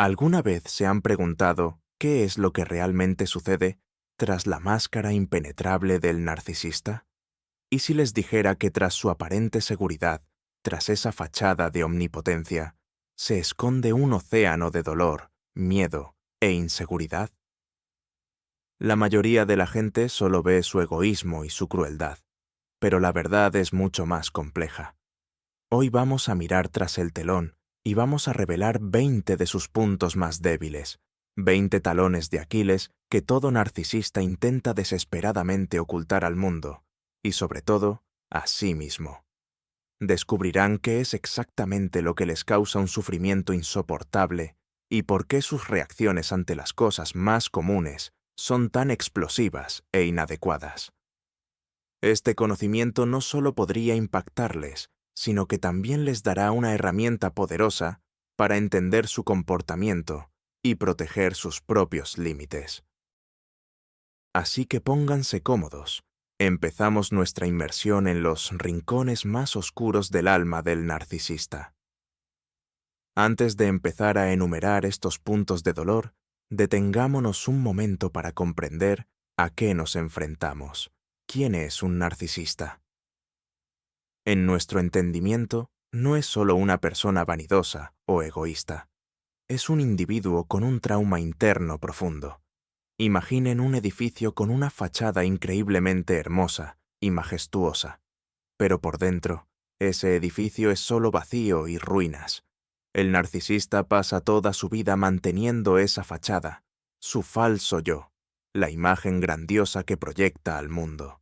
¿Alguna vez se han preguntado qué es lo que realmente sucede tras la máscara impenetrable del narcisista? ¿Y si les dijera que tras su aparente seguridad, tras esa fachada de omnipotencia, se esconde un océano de dolor, miedo e inseguridad? La mayoría de la gente solo ve su egoísmo y su crueldad, pero la verdad es mucho más compleja. Hoy vamos a mirar tras el telón y vamos a revelar 20 de sus puntos más débiles, 20 talones de Aquiles que todo narcisista intenta desesperadamente ocultar al mundo, y sobre todo, a sí mismo. Descubrirán qué es exactamente lo que les causa un sufrimiento insoportable y por qué sus reacciones ante las cosas más comunes son tan explosivas e inadecuadas. Este conocimiento no solo podría impactarles, sino que también les dará una herramienta poderosa para entender su comportamiento y proteger sus propios límites. Así que pónganse cómodos. Empezamos nuestra inmersión en los rincones más oscuros del alma del narcisista. Antes de empezar a enumerar estos puntos de dolor, detengámonos un momento para comprender a qué nos enfrentamos. ¿Quién es un narcisista? En nuestro entendimiento, no es solo una persona vanidosa o egoísta. Es un individuo con un trauma interno profundo. Imaginen un edificio con una fachada increíblemente hermosa y majestuosa, pero por dentro, ese edificio es solo vacío y ruinas. El narcisista pasa toda su vida manteniendo esa fachada, su falso yo, la imagen grandiosa que proyecta al mundo.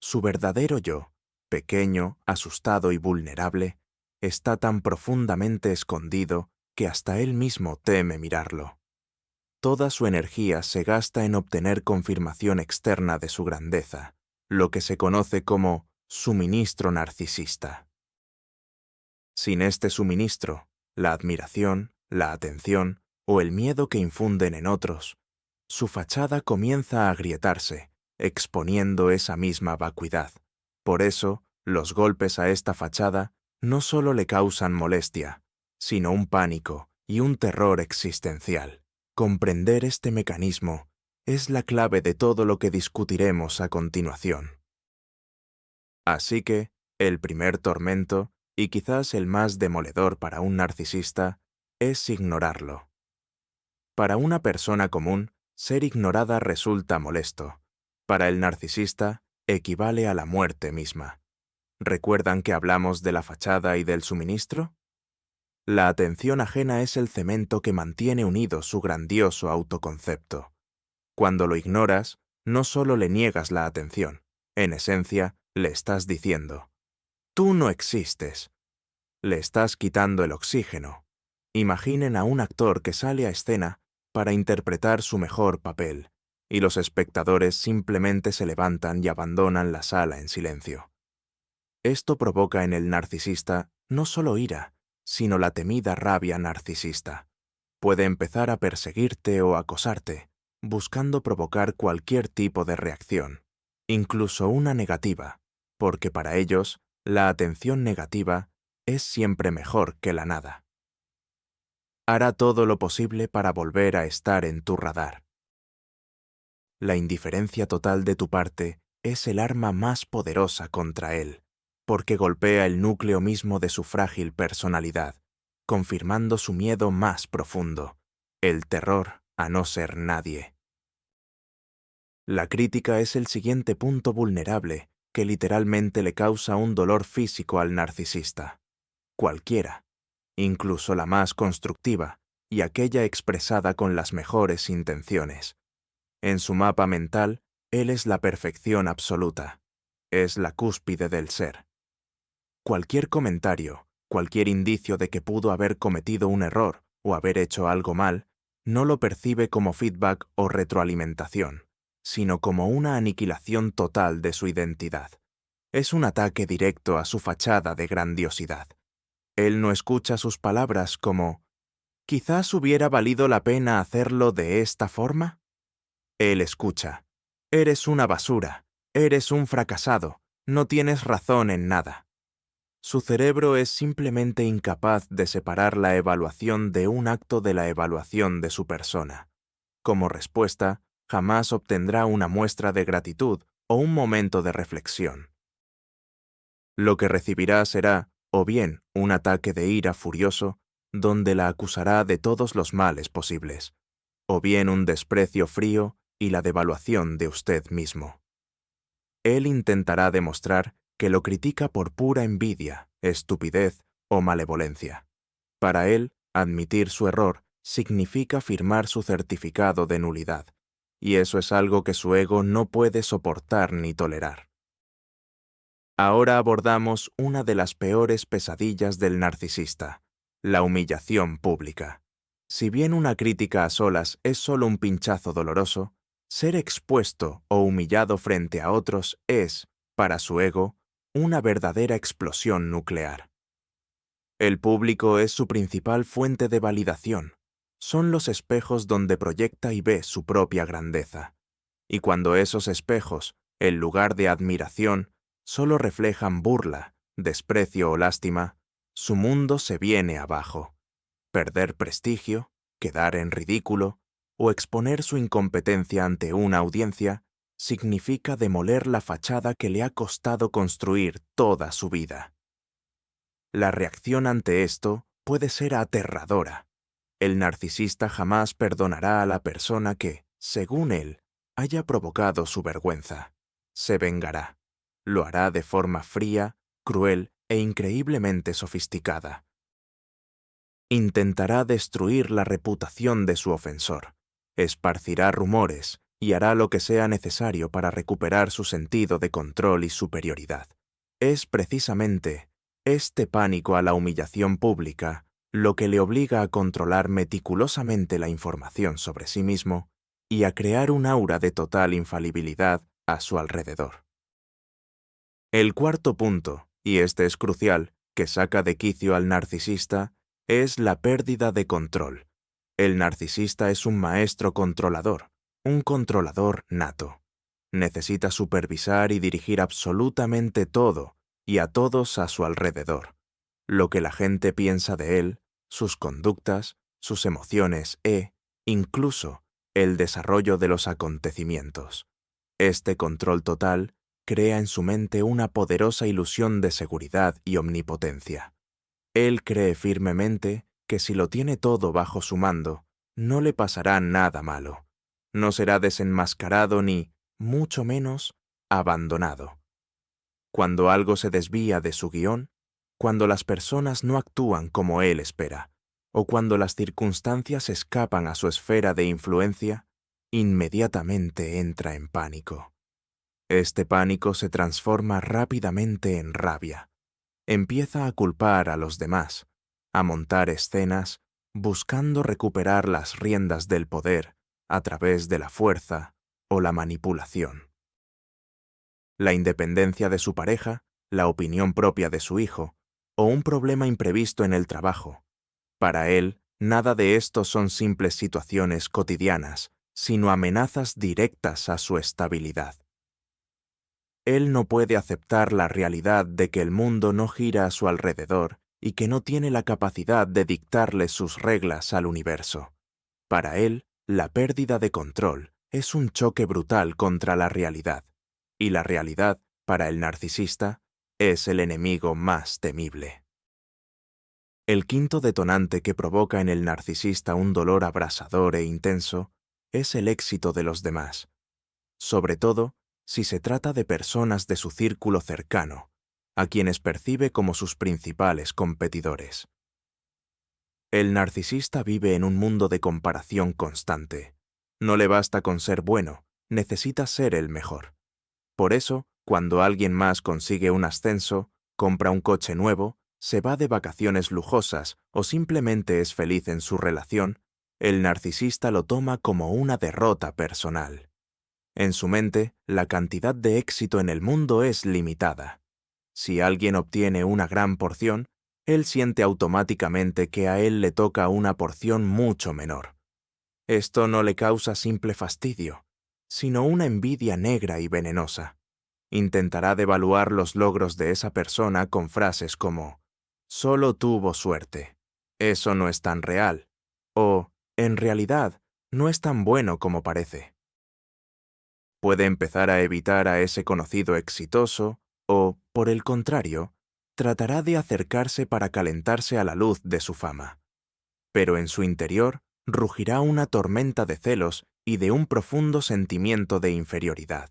Su verdadero yo, pequeño, asustado y vulnerable, está tan profundamente escondido que hasta él mismo teme mirarlo. Toda su energía se gasta en obtener confirmación externa de su grandeza, lo que se conoce como suministro narcisista. Sin este suministro, la admiración, la atención o el miedo que infunden en otros, su fachada comienza a agrietarse, exponiendo esa misma vacuidad. Por eso, los golpes a esta fachada no solo le causan molestia, sino un pánico y un terror existencial. Comprender este mecanismo es la clave de todo lo que discutiremos a continuación. Así que, el primer tormento, y quizás el más demoledor para un narcisista, es ignorarlo. Para una persona común, ser ignorada resulta molesto. Para el narcisista, equivale a la muerte misma. ¿Recuerdan que hablamos de la fachada y del suministro? La atención ajena es el cemento que mantiene unido su grandioso autoconcepto. Cuando lo ignoras, no solo le niegas la atención, en esencia, le estás diciendo, «Tú no existes». Le estás quitando el oxígeno. Imaginen a un actor que sale a escena para interpretar su mejor papel, y los espectadores simplemente se levantan y abandonan la sala en silencio. Esto provoca en el narcisista no solo ira, sino la temida rabia narcisista. Puede empezar a perseguirte o acosarte, buscando provocar cualquier tipo de reacción, incluso una negativa, porque para ellos, la atención negativa es siempre mejor que la nada. Hará todo lo posible para volver a estar en tu radar. La indiferencia total de tu parte es el arma más poderosa contra él, porque golpea el núcleo mismo de su frágil personalidad, confirmando su miedo más profundo, el terror a no ser nadie. La crítica es el siguiente punto vulnerable que literalmente le causa un dolor físico al narcisista. Cualquiera, incluso la más constructiva y aquella expresada con las mejores intenciones. En su mapa mental, él es la perfección absoluta, es la cúspide del ser. Cualquier comentario, cualquier indicio de que pudo haber cometido un error o haber hecho algo mal, no lo percibe como feedback o retroalimentación, sino como una aniquilación total de su identidad. Es un ataque directo a su fachada de grandiosidad. Él no escucha sus palabras como «¿Quizás hubiera valido la pena hacerlo de esta forma?» Él escucha «Eres una basura, eres un fracasado, no tienes razón en nada». Su cerebro es simplemente incapaz de separar la evaluación de un acto de la evaluación de su persona. Como respuesta, jamás obtendrá una muestra de gratitud o un momento de reflexión. Lo que recibirá será, o bien, un ataque de ira furioso, donde la acusará de todos los males posibles, o bien un desprecio frío y la devaluación de usted mismo. Él intentará demostrar que lo critica por pura envidia, estupidez o malevolencia. Para él, admitir su error significa firmar su certificado de nulidad, y eso es algo que su ego no puede soportar ni tolerar. Ahora abordamos una de las peores pesadillas del narcisista, la humillación pública. Si bien una crítica a solas es solo un pinchazo doloroso, ser expuesto o humillado frente a otros es, para su ego, una verdadera explosión nuclear. El público es su principal fuente de validación. Son los espejos donde proyecta y ve su propia grandeza. Y cuando esos espejos, en lugar de admiración, solo reflejan burla, desprecio o lástima, su mundo se viene abajo. Perder prestigio, quedar en ridículo o exponer su incompetencia ante una audiencia significa demoler la fachada que le ha costado construir toda su vida. La reacción ante esto puede ser aterradora. El narcisista jamás perdonará a la persona que, según él, haya provocado su vergüenza. Se vengará. Lo hará de forma fría, cruel e increíblemente sofisticada. Intentará destruir la reputación de su ofensor. Esparcirá rumores y hará lo que sea necesario para recuperar su sentido de control y superioridad. Es precisamente este pánico a la humillación pública lo que le obliga a controlar meticulosamente la información sobre sí mismo y a crear un aura de total infalibilidad a su alrededor. El cuarto punto, y este es crucial, que saca de quicio al narcisista, es la pérdida de control. El narcisista es un maestro controlador, un controlador nato. Necesita supervisar y dirigir absolutamente todo y a todos a su alrededor. Lo que la gente piensa de él, sus conductas, sus emociones incluso, el desarrollo de los acontecimientos. Este control total crea en su mente una poderosa ilusión de seguridad y omnipotencia. Él cree firmemente que si lo tiene todo bajo su mando, no le pasará nada malo. No será desenmascarado ni, mucho menos, abandonado. Cuando algo se desvía de su guión, cuando las personas no actúan como él espera, o cuando las circunstancias escapan a su esfera de influencia, inmediatamente entra en pánico. Este pánico se transforma rápidamente en rabia. Empieza a culpar a los demás, a montar escenas, buscando recuperar las riendas del poder a través de la fuerza o la manipulación. La independencia de su pareja, la opinión propia de su hijo, o un problema imprevisto en el trabajo. Para él, nada de esto son simples situaciones cotidianas, sino amenazas directas a su estabilidad. Él no puede aceptar la realidad de que el mundo no gira a su alrededor y que no tiene la capacidad de dictarle sus reglas al universo. Para él, la pérdida de control es un choque brutal contra la realidad, y la realidad, para el narcisista, es el enemigo más temible. El quinto detonante que provoca en el narcisista un dolor abrasador e intenso es el éxito de los demás, sobre todo si se trata de personas de su círculo cercano, a quienes percibe como sus principales competidores. El narcisista vive en un mundo de comparación constante. No le basta con ser bueno, necesita ser el mejor. Por eso, cuando alguien más consigue un ascenso, compra un coche nuevo, se va de vacaciones lujosas o simplemente es feliz en su relación, el narcisista lo toma como una derrota personal. En su mente, la cantidad de éxito en el mundo es limitada. Si alguien obtiene una gran porción, él siente automáticamente que a él le toca una porción mucho menor. Esto no le causa simple fastidio, sino una envidia negra y venenosa. Intentará devaluar los logros de esa persona con frases como «solo tuvo suerte», «eso no es tan real» o «en realidad, no es tan bueno como parece». Puede empezar a evitar a ese conocido exitoso o, por el contrario, tratará de acercarse para calentarse a la luz de su fama. Pero en su interior rugirá una tormenta de celos y de un profundo sentimiento de inferioridad.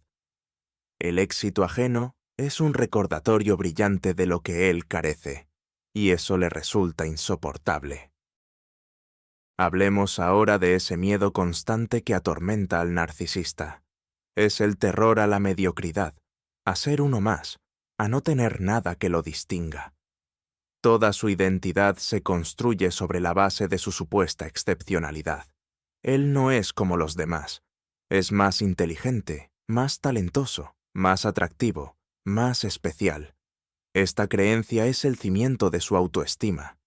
El éxito ajeno es un recordatorio brillante de lo que él carece, y eso le resulta insoportable. Hablemos ahora de ese miedo constante que atormenta al narcisista. Es el terror a la mediocridad, a ser uno más, a no tener nada que lo distinga. Toda su identidad se construye sobre la base de su supuesta excepcionalidad. Él no es como los demás. Es más inteligente, más talentoso, más atractivo, más especial. Esta creencia es el cimiento de su autoestima.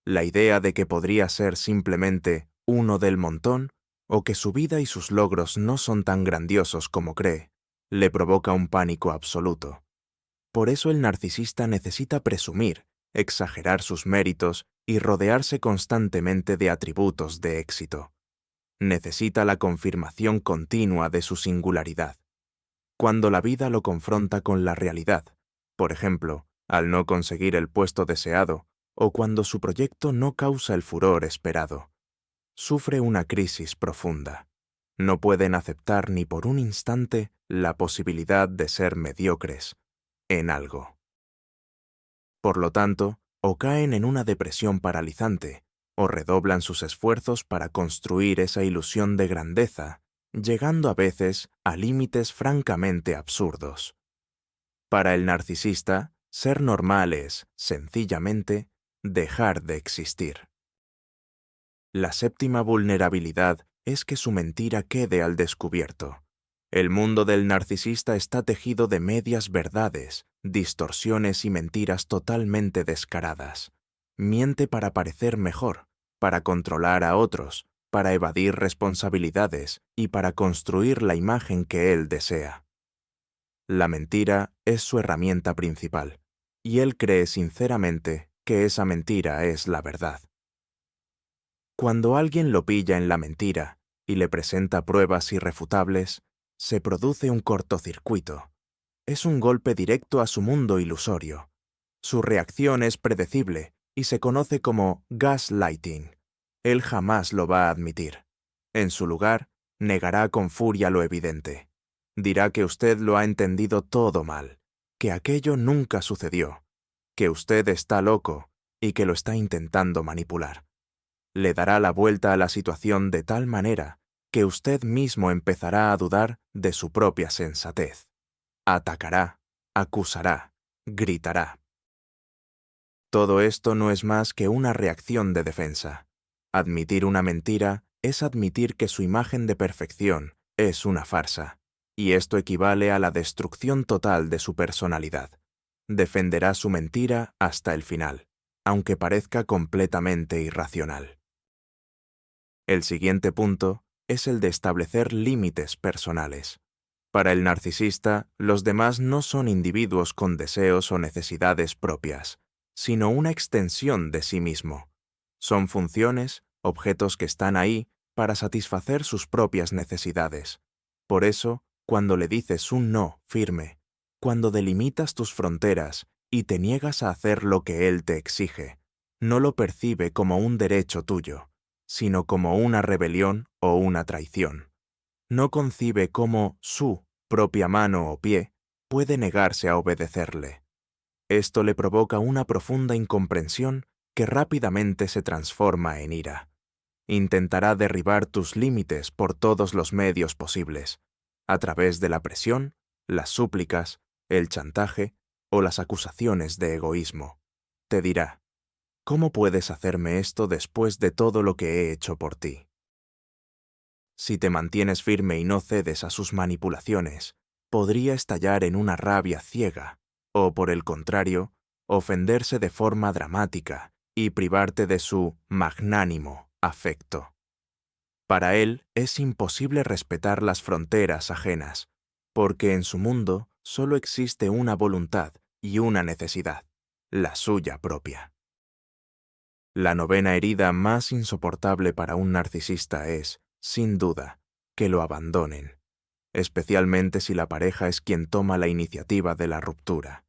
La idea de que podría ser simplemente uno del montón o que su vida y sus logros no son tan grandiosos como cree, le provoca un pánico absoluto. Por eso el narcisista necesita presumir, exagerar sus méritos y rodearse constantemente de atributos de éxito. Necesita la confirmación continua de su singularidad. Cuando la vida lo confronta con la realidad, por ejemplo, al no conseguir el puesto deseado o cuando su proyecto no causa el furor esperado, sufre una crisis profunda. No pueden aceptar ni por un instante la posibilidad de ser mediocres en algo. Por lo tanto, o caen en una depresión paralizante, o redoblan sus esfuerzos para construir esa ilusión de grandeza, llegando a veces a límites francamente absurdos. Para el narcisista, ser normal es, sencillamente, dejar de existir. La séptima vulnerabilidad es que su mentira quede al descubierto. El mundo del narcisista está tejido de medias verdades, distorsiones y mentiras totalmente descaradas. Miente para parecer mejor, para controlar a otros, para evadir responsabilidades y para construir la imagen que él desea. La mentira es su herramienta principal, y él cree sinceramente que esa mentira es la verdad. Cuando alguien lo pilla en la mentira y le presenta pruebas irrefutables, se produce un cortocircuito. Es un golpe directo a su mundo ilusorio. Su reacción es predecible y se conoce como gaslighting. Él jamás lo va a admitir. En su lugar, negará con furia lo evidente. Dirá que usted lo ha entendido todo mal, que aquello nunca sucedió, que usted está loco y que lo está intentando manipular. Le dará la vuelta a la situación de tal manera que usted mismo empezará a dudar de su propia sensatez. Atacará, acusará, gritará. Todo esto no es más que una reacción de defensa. Admitir una mentira es admitir que su imagen de perfección es una farsa, y esto equivale a la destrucción total de su personalidad. Defenderá su mentira hasta el final, aunque parezca completamente irracional. El siguiente punto es el de establecer límites personales. Para el narcisista, los demás no son individuos con deseos o necesidades propias, sino una extensión de sí mismo. Son funciones, objetos que están ahí para satisfacer sus propias necesidades. Por eso, cuando le dices un no firme, cuando delimitas tus fronteras y te niegas a hacer lo que él te exige, no lo percibe como un derecho tuyo, sino como una rebelión o una traición. No concibe cómo su propia mano o pie puede negarse a obedecerle. Esto le provoca una profunda incomprensión que rápidamente se transforma en ira. Intentará derribar tus límites por todos los medios posibles, a través de la presión, las súplicas, el chantaje o las acusaciones de egoísmo. Te dirá: ¿cómo puedes hacerme esto después de todo lo que he hecho por ti? Si te mantienes firme y no cedes a sus manipulaciones, podría estallar en una rabia ciega, o por el contrario, ofenderse de forma dramática y privarte de su magnánimo afecto. Para él es imposible respetar las fronteras ajenas, porque en su mundo solo existe una voluntad y una necesidad, la suya propia. La novena herida más insoportable para un narcisista es, sin duda, que lo abandonen, especialmente si la pareja es quien toma la iniciativa de la ruptura.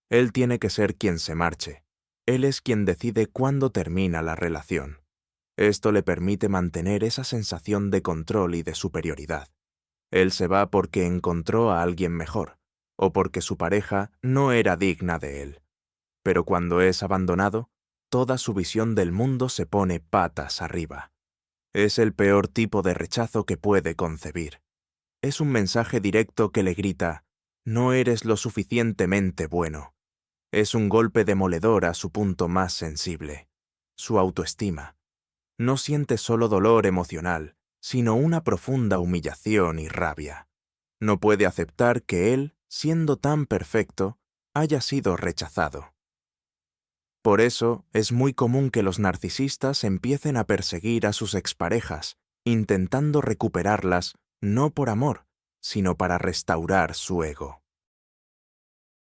Él tiene que ser quien se marche. Él es quien decide cuándo termina la relación. Esto le permite mantener esa sensación de control y de superioridad. Él se va porque encontró a alguien mejor, o porque su pareja no era digna de él. Pero cuando es abandonado, toda su visión del mundo se pone patas arriba. Es el peor tipo de rechazo que puede concebir. Es un mensaje directo que le grita, no eres lo suficientemente bueno. Es un golpe demoledor a su punto más sensible, su autoestima. No siente solo dolor emocional, sino una profunda humillación y rabia. No puede aceptar que él, siendo tan perfecto, haya sido rechazado. Por eso es muy común que los narcisistas empiecen a perseguir a sus exparejas, intentando recuperarlas no por amor, sino para restaurar su ego.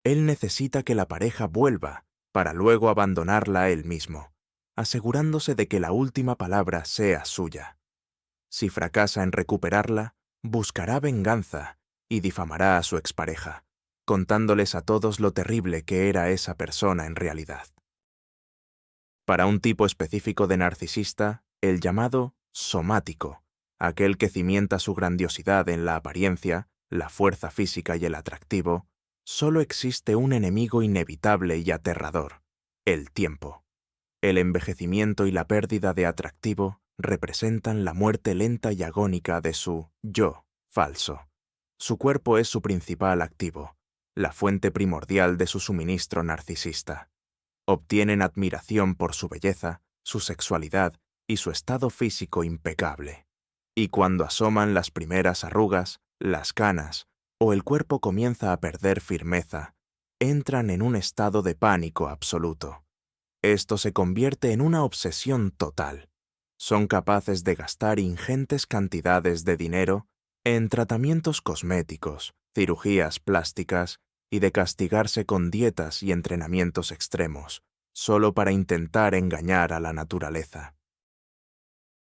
Él necesita que la pareja vuelva, para luego abandonarla él mismo, asegurándose de que la última palabra sea suya. Si fracasa en recuperarla, buscará venganza y difamará a su expareja, contándoles a todos lo terrible que era esa persona en realidad. Para un tipo específico de narcisista, el llamado somático, aquel que cimienta su grandiosidad en la apariencia, la fuerza física y el atractivo, solo existe un enemigo inevitable y aterrador: el tiempo. El envejecimiento y la pérdida de atractivo representan la muerte lenta y agónica de su yo falso. Su cuerpo es su principal activo, la fuente primordial de su suministro narcisista. Obtienen admiración por su belleza, su sexualidad y su estado físico impecable. Y cuando asoman las primeras arrugas, las canas, o el cuerpo comienza a perder firmeza, entran en un estado de pánico absoluto. Esto se convierte en una obsesión total. Son capaces de gastar ingentes cantidades de dinero en tratamientos cosméticos, cirugías plásticas y de castigarse con dietas y entrenamientos extremos, solo para intentar engañar a la naturaleza.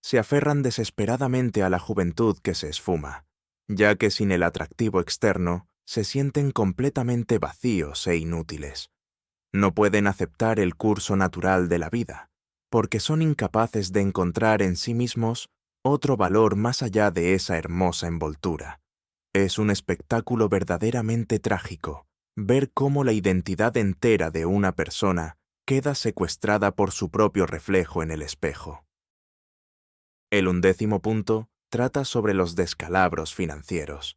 Se aferran desesperadamente a la juventud que se esfuma, ya que sin el atractivo externo se sienten completamente vacíos e inútiles. No pueden aceptar el curso natural de la vida, porque son incapaces de encontrar en sí mismos otro valor más allá de esa hermosa envoltura. Es un espectáculo verdaderamente trágico ver cómo la identidad entera de una persona queda secuestrada por su propio reflejo en el espejo. El 11º punto trata sobre los descalabros financieros.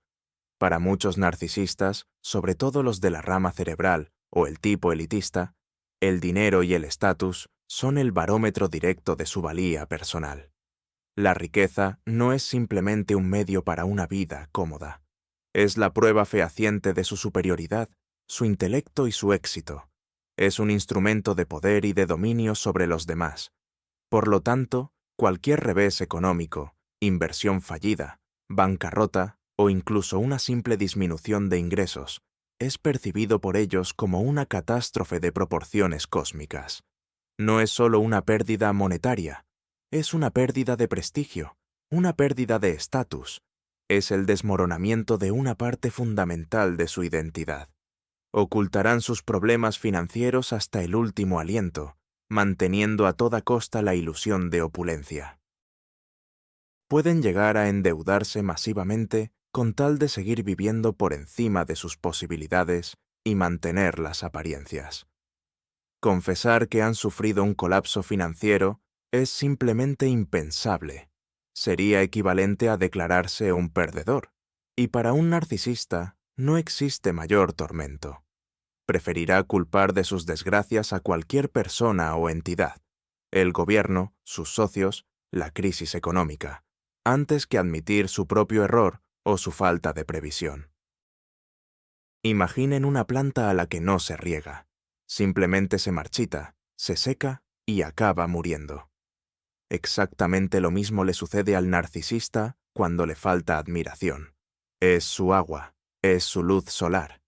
Para muchos narcisistas, sobre todo los de la rama cerebral o el tipo elitista, el dinero y el estatus son el barómetro directo de su valía personal. La riqueza no es simplemente un medio para una vida cómoda. Es la prueba fehaciente de su superioridad, su intelecto y su éxito. Es un instrumento de poder y de dominio sobre los demás. Por lo tanto, cualquier revés económico, inversión fallida, bancarrota o incluso una simple disminución de ingresos es percibido por ellos como una catástrofe de proporciones cósmicas. No es solo una pérdida monetaria, es una pérdida de prestigio, una pérdida de estatus. Es el desmoronamiento de una parte fundamental de su identidad. Ocultarán sus problemas financieros hasta el último aliento, manteniendo a toda costa la ilusión de opulencia. Pueden llegar a endeudarse masivamente con tal de seguir viviendo por encima de sus posibilidades y mantener las apariencias. Confesar que han sufrido un colapso financiero es simplemente impensable. Sería equivalente a declararse un perdedor. Y para un narcisista no existe mayor tormento. Preferirá culpar de sus desgracias a cualquier persona o entidad, el gobierno, sus socios, la crisis económica, antes que admitir su propio error o su falta de previsión. Imaginen una planta a la que no se riega. Simplemente se marchita, se seca y acaba muriendo. Exactamente lo mismo le sucede al narcisista cuando le falta admiración. Es su agua, es su luz solar,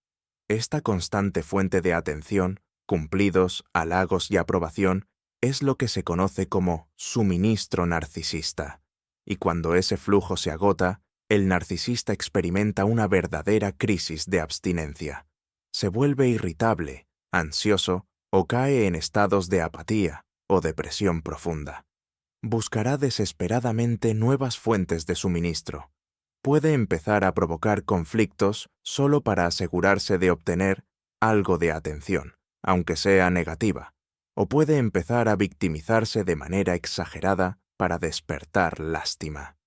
Esta constante fuente de atención, cumplidos, halagos y aprobación es lo que se conoce como suministro narcisista. Y cuando ese flujo se agota, el narcisista experimenta una verdadera crisis de abstinencia. Se vuelve irritable, ansioso o cae en estados de apatía o depresión profunda. Buscará desesperadamente nuevas fuentes de suministro. Puede empezar a provocar conflictos solo para asegurarse de obtener algo de atención, aunque sea negativa, o puede empezar a victimizarse de manera exagerada para despertar lástima.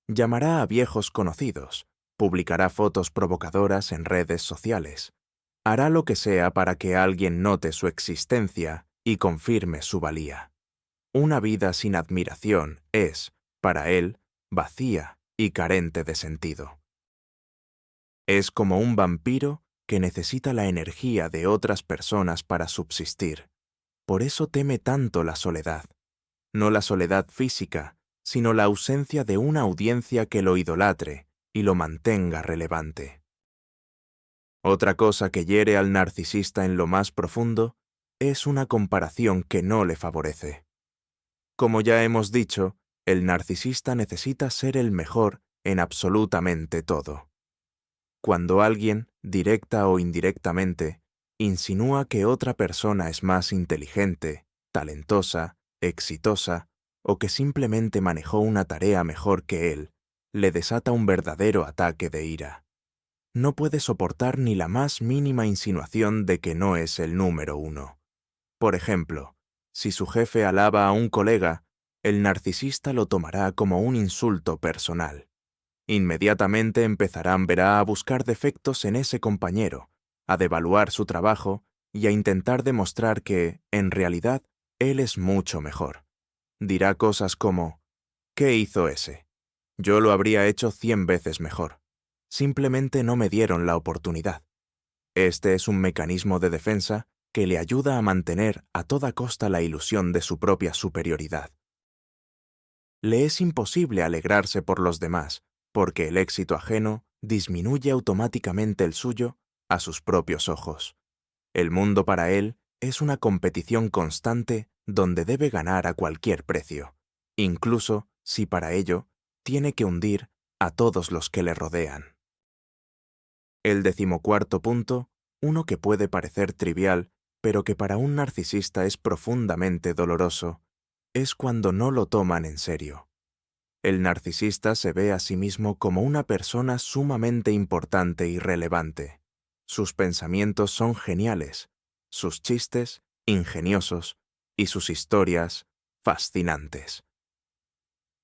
Llamará a viejos conocidos, publicará fotos provocadoras en redes sociales, hará lo que sea para que alguien note su existencia y confirme su valía. Una vida sin admiración es, para él, vacía y carente de sentido. Es como un vampiro que necesita la energía de otras personas para subsistir. Por eso teme tanto la soledad. No la soledad física, sino la ausencia de una audiencia que lo idolatre y lo mantenga relevante. Otra cosa que hiere al narcisista en lo más profundo es una comparación que no le favorece. Como ya hemos dicho, el narcisista necesita ser el mejor en absolutamente todo. Cuando alguien, directa o indirectamente, insinúa que otra persona es más inteligente, talentosa, exitosa, o que simplemente manejó una tarea mejor que él, le desata un verdadero ataque de ira. No puede soportar ni la más mínima insinuación de que no es el número uno. Por ejemplo, si su jefe alaba a un colega, el narcisista lo tomará como un insulto personal. Inmediatamente verá a buscar defectos en ese compañero, a devaluar su trabajo y a intentar demostrar que, en realidad, él es mucho mejor. Dirá cosas como, ¿qué hizo ese? Yo lo habría hecho 100 veces mejor. Simplemente no me dieron la oportunidad. Este es un mecanismo de defensa que le ayuda a mantener a toda costa la ilusión de su propia superioridad. Le es imposible alegrarse por los demás, porque el éxito ajeno disminuye automáticamente el suyo a sus propios ojos. El mundo para él es una competición constante donde debe ganar a cualquier precio, incluso si para ello tiene que hundir a todos los que le rodean. El 14º punto, uno que puede parecer trivial, pero que para un narcisista es profundamente doloroso, es cuando no lo toman en serio. El narcisista se ve a sí mismo como una persona sumamente importante y relevante. Sus pensamientos son geniales, sus chistes ingeniosos y sus historias fascinantes.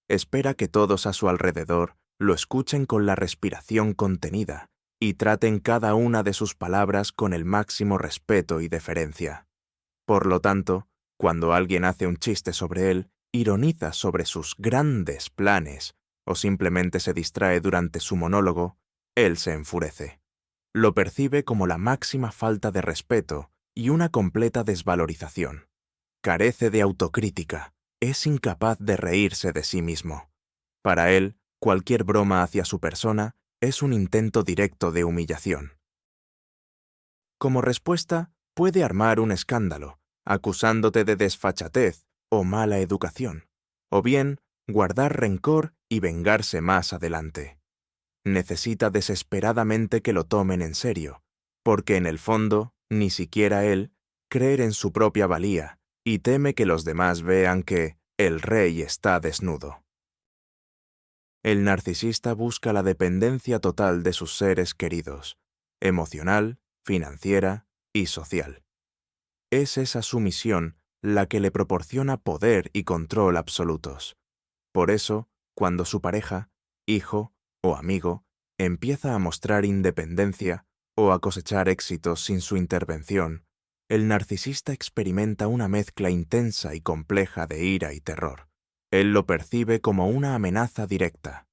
Espera que todos a su alrededor lo escuchen con la respiración contenida y traten cada una de sus palabras con el máximo respeto y deferencia. Por lo tanto, cuando alguien hace un chiste sobre él, ironiza sobre sus grandes planes o simplemente se distrae durante su monólogo, él se enfurece. Lo percibe como la máxima falta de respeto y una completa desvalorización. Carece de autocrítica, es incapaz de reírse de sí mismo. Para él, cualquier broma hacia su persona es un intento directo de humillación. Como respuesta, puede armar un escándalo, acusándote de desfachatez o mala educación, o bien guardar rencor y vengarse más adelante. Necesita desesperadamente que lo tomen en serio, porque en el fondo, ni siquiera él, cree en su propia valía y teme que los demás vean que el rey está desnudo. El narcisista busca la dependencia total de sus seres queridos, emocional, financiera y social. Es esa sumisión la que le proporciona poder y control absolutos. Por eso, cuando su pareja, hijo o amigo empieza a mostrar independencia o a cosechar éxitos sin su intervención, el narcisista experimenta una mezcla intensa y compleja de ira y terror. Él lo percibe como una amenaza directa.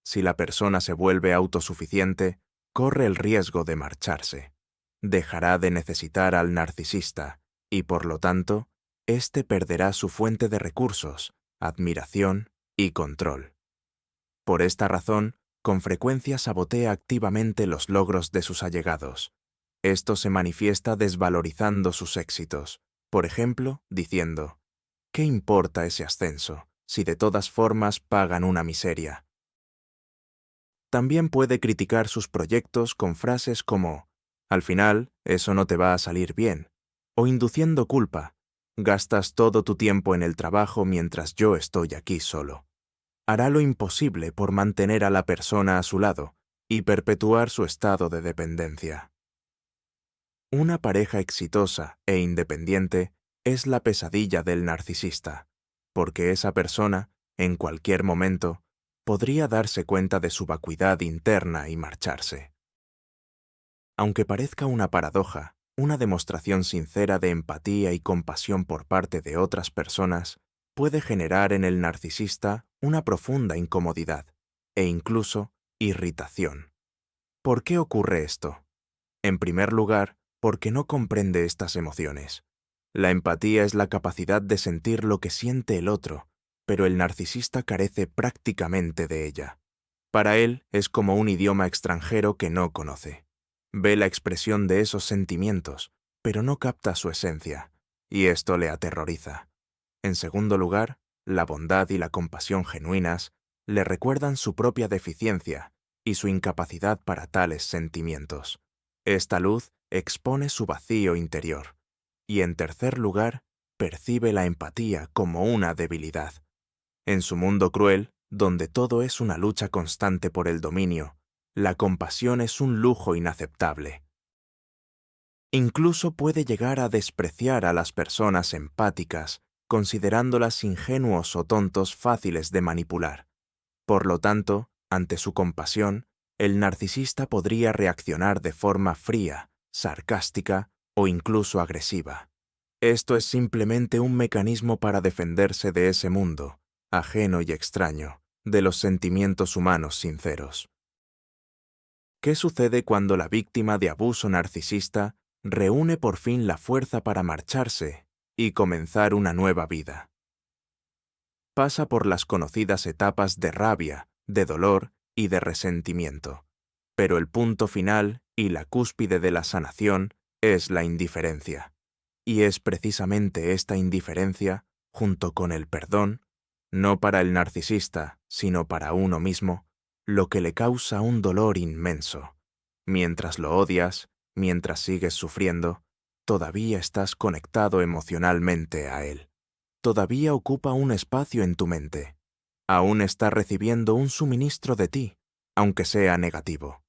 Si la persona se vuelve autosuficiente, corre el riesgo de marcharse. Dejará de necesitar al narcisista y, por lo tanto, éste perderá su fuente de recursos, admiración y control. Por esta razón, con frecuencia sabotea activamente los logros de sus allegados. Esto se manifiesta desvalorizando sus éxitos, por ejemplo, diciendo, ¿qué importa ese ascenso, si de todas formas pagan una miseria? También puede criticar sus proyectos con frases como, al final, eso no te va a salir bien, o induciendo culpa, gastas todo tu tiempo en el trabajo mientras yo estoy aquí solo. Hará lo imposible por mantener a la persona a su lado y perpetuar su estado de dependencia. Una pareja exitosa e independiente es la pesadilla del narcisista, porque esa persona, en cualquier momento, podría darse cuenta de su vacuidad interna y marcharse. Aunque parezca una paradoja, una demostración sincera de empatía y compasión por parte de otras personas puede generar en el narcisista una profunda incomodidad e incluso irritación. ¿Por qué ocurre esto? En primer lugar, porque no comprende estas emociones. La empatía es la capacidad de sentir lo que siente el otro, pero el narcisista carece prácticamente de ella. Para él es como un idioma extranjero que no conoce. Ve la expresión de esos sentimientos, pero no capta su esencia, y esto le aterroriza. En segundo lugar, la bondad y la compasión genuinas le recuerdan su propia deficiencia y su incapacidad para tales sentimientos. Esta luz expone su vacío interior. Y en tercer lugar, percibe la empatía como una debilidad. En su mundo cruel, donde todo es una lucha constante por el dominio, la compasión es un lujo inaceptable. Incluso puede llegar a despreciar a las personas empáticas, considerándolas ingenuos o tontos fáciles de manipular. Por lo tanto, ante su compasión, el narcisista podría reaccionar de forma fría, sarcástica o incluso agresiva. Esto es simplemente un mecanismo para defenderse de ese mundo, ajeno y extraño, de los sentimientos humanos sinceros. ¿Qué sucede cuando la víctima de abuso narcisista reúne por fin la fuerza para marcharse y comenzar una nueva vida? Pasa por las conocidas etapas de rabia, de dolor y de resentimiento. Pero el punto final y la cúspide de la sanación es la indiferencia. Y es precisamente esta indiferencia, junto con el perdón, no para el narcisista, sino para uno mismo, lo que le causa un dolor inmenso. Mientras lo odias, mientras sigues sufriendo, todavía estás conectado emocionalmente a él. Todavía ocupa un espacio en tu mente. Aún está recibiendo un suministro de ti, aunque sea negativo.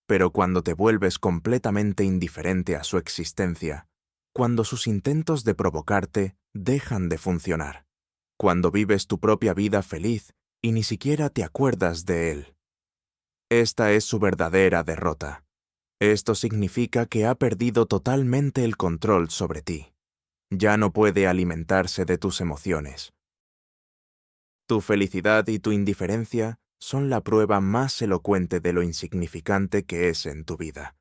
Pero cuando te vuelves completamente indiferente a su existencia, cuando sus intentos de provocarte dejan de funcionar, cuando vives tu propia vida feliz y ni siquiera te acuerdas de él. Esta es su verdadera derrota. Esto significa que ha perdido totalmente el control sobre ti. Ya no puede alimentarse de tus emociones. Tu felicidad y tu indiferencia son la prueba más elocuente de lo insignificante que es en tu vida.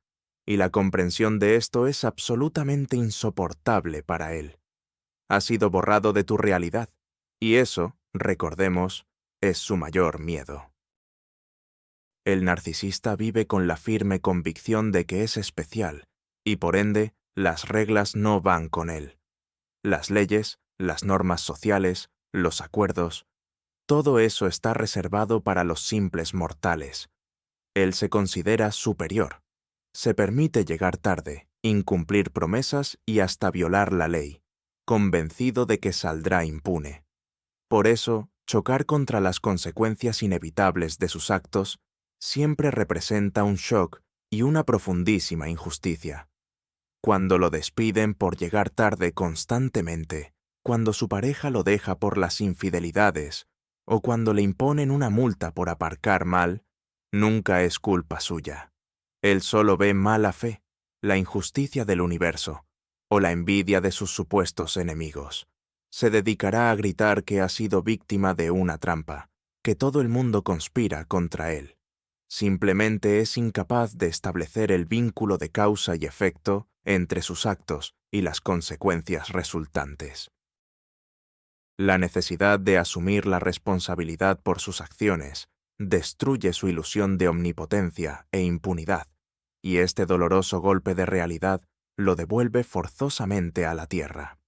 Y la comprensión de esto es absolutamente insoportable para él. Ha sido borrado de tu realidad, y eso, recordemos, es su mayor miedo. El narcisista vive con la firme convicción de que es especial, y por ende, las reglas no van con él. Las leyes, las normas sociales, los acuerdos, todo eso está reservado para los simples mortales. Él se considera superior. Se permite llegar tarde, incumplir promesas y hasta violar la ley, convencido de que saldrá impune. Por eso, chocar contra las consecuencias inevitables de sus actos siempre representa un shock y una profundísima injusticia. Cuando lo despiden por llegar tarde constantemente, cuando su pareja lo deja por las infidelidades, o cuando le imponen una multa por aparcar mal, nunca es culpa suya. Él solo ve mala fe, la injusticia del universo, o la envidia de sus supuestos enemigos. Se dedicará a gritar que ha sido víctima de una trampa, que todo el mundo conspira contra él. Simplemente es incapaz de establecer el vínculo de causa y efecto entre sus actos y las consecuencias resultantes. La necesidad de asumir la responsabilidad por sus acciones destruye su ilusión de omnipotencia e impunidad, y este doloroso golpe de realidad lo devuelve forzosamente a la tierra.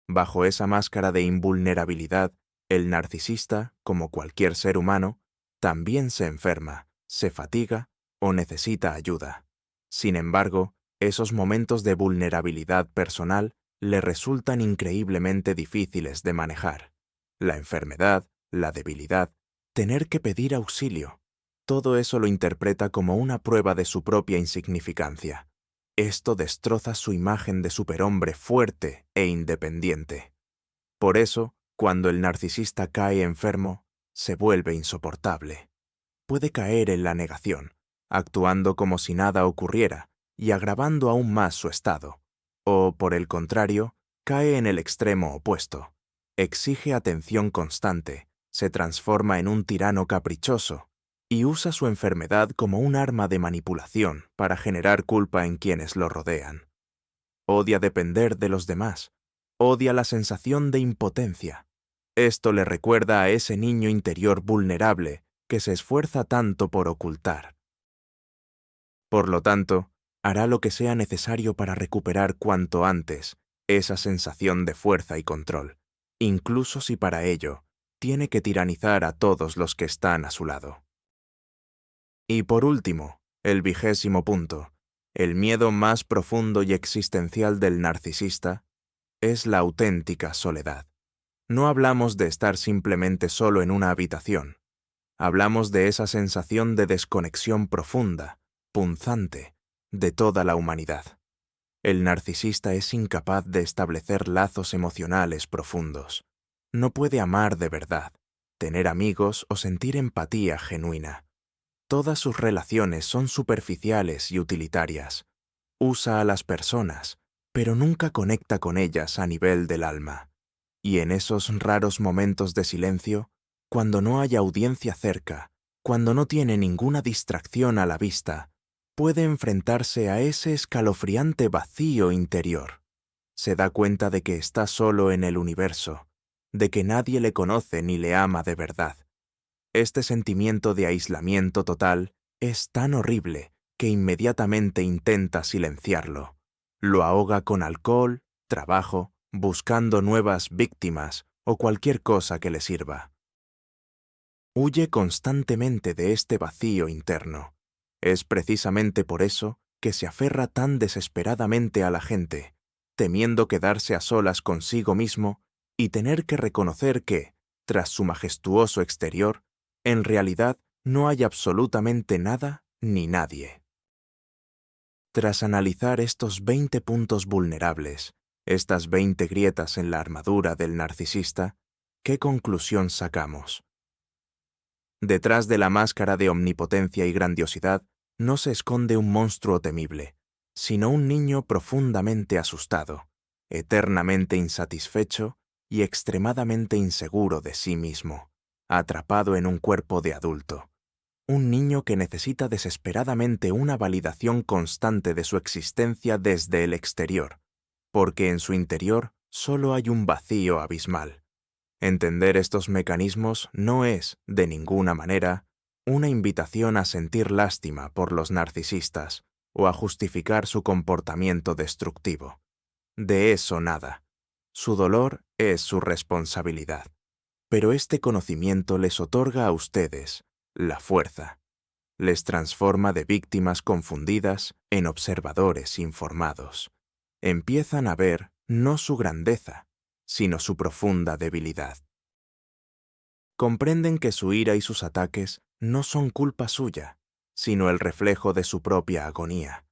Bajo esa máscara de invulnerabilidad, el narcisista, como cualquier ser humano, también se enferma, se fatiga o necesita ayuda. Sin embargo, esos momentos de vulnerabilidad personal le resultan increíblemente difíciles de manejar. La enfermedad, la debilidad, tener que pedir auxilio, todo eso lo interpreta como una prueba de su propia insignificancia. Esto destroza su imagen de superhombre fuerte e independiente. Por eso, cuando el narcisista cae enfermo, se vuelve insoportable. Puede caer en la negación, actuando como si nada ocurriera y agravando aún más su estado. O, por el contrario, cae en el extremo opuesto. Exige atención constante, se transforma en un tirano caprichoso y usa su enfermedad como un arma de manipulación para generar culpa en quienes lo rodean. Odia depender de los demás, odia la sensación de impotencia. Esto le recuerda a ese niño interior vulnerable que se esfuerza tanto por ocultar. Por lo tanto, hará lo que sea necesario para recuperar cuanto antes esa sensación de fuerza y control, incluso si para ello tiene que tiranizar a todos los que están a su lado. Y por último, el 20º punto, el miedo más profundo y existencial del narcisista es la auténtica soledad. No hablamos de estar simplemente solo en una habitación. Hablamos de esa sensación de desconexión profunda, punzante, de toda la humanidad. El narcisista es incapaz de establecer lazos emocionales profundos. No puede amar de verdad, tener amigos o sentir empatía genuina. Todas sus relaciones son superficiales y utilitarias. Usa a las personas, pero nunca conecta con ellas a nivel del alma. Y en esos raros momentos de silencio, cuando no hay audiencia cerca, cuando no tiene ninguna distracción a la vista, puede enfrentarse a ese escalofriante vacío interior. Se da cuenta de que está solo en el universo, de que nadie le conoce ni le ama de verdad. Este sentimiento de aislamiento total es tan horrible que inmediatamente intenta silenciarlo. Lo ahoga con alcohol, trabajo, buscando nuevas víctimas o cualquier cosa que le sirva. Huye constantemente de este vacío interno. Es precisamente por eso que se aferra tan desesperadamente a la gente, temiendo quedarse a solas consigo mismo y tener que reconocer que, tras su majestuoso exterior, en realidad no hay absolutamente nada ni nadie. Tras analizar estos 20 puntos vulnerables, estas 20 grietas en la armadura del narcisista, ¿qué conclusión sacamos? Detrás de la máscara de omnipotencia y grandiosidad no se esconde un monstruo temible, sino un niño profundamente asustado, eternamente insatisfecho y extremadamente inseguro de sí mismo, atrapado en un cuerpo de adulto. Un niño que necesita desesperadamente una validación constante de su existencia desde el exterior, porque en su interior solo hay un vacío abismal. Entender estos mecanismos no es, de ninguna manera, una invitación a sentir lástima por los narcisistas o a justificar su comportamiento destructivo. De eso nada. Su dolor es su responsabilidad. Pero este conocimiento les otorga a ustedes la fuerza. Les transforma de víctimas confundidas en observadores informados. Empiezan a ver no su grandeza, sino su profunda debilidad. Comprenden que su ira y sus ataques no son culpa suya, sino el reflejo de su propia agonía.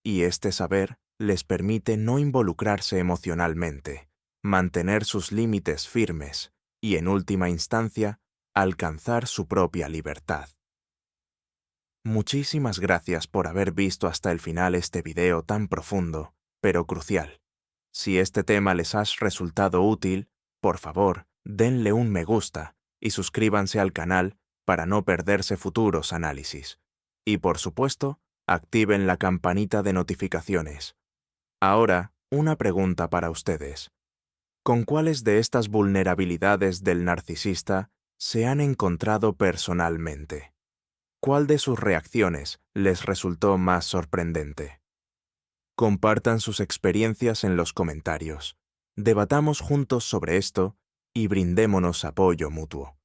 Y este saber les permite no involucrarse emocionalmente, mantener sus límites firmes y, en última instancia, alcanzar su propia libertad. Muchísimas gracias por haber visto hasta el final este video tan profundo, pero crucial. Si este tema les ha resultado útil, por favor, denle un me gusta y suscríbanse al canal para no perderse futuros análisis. Y por supuesto, activen la campanita de notificaciones. Ahora, una pregunta para ustedes. ¿Con cuáles de estas vulnerabilidades del narcisista se han encontrado personalmente? ¿Cuál de sus reacciones les resultó más sorprendente? Compartan sus experiencias en los comentarios. Debatamos juntos sobre esto y brindémonos apoyo mutuo.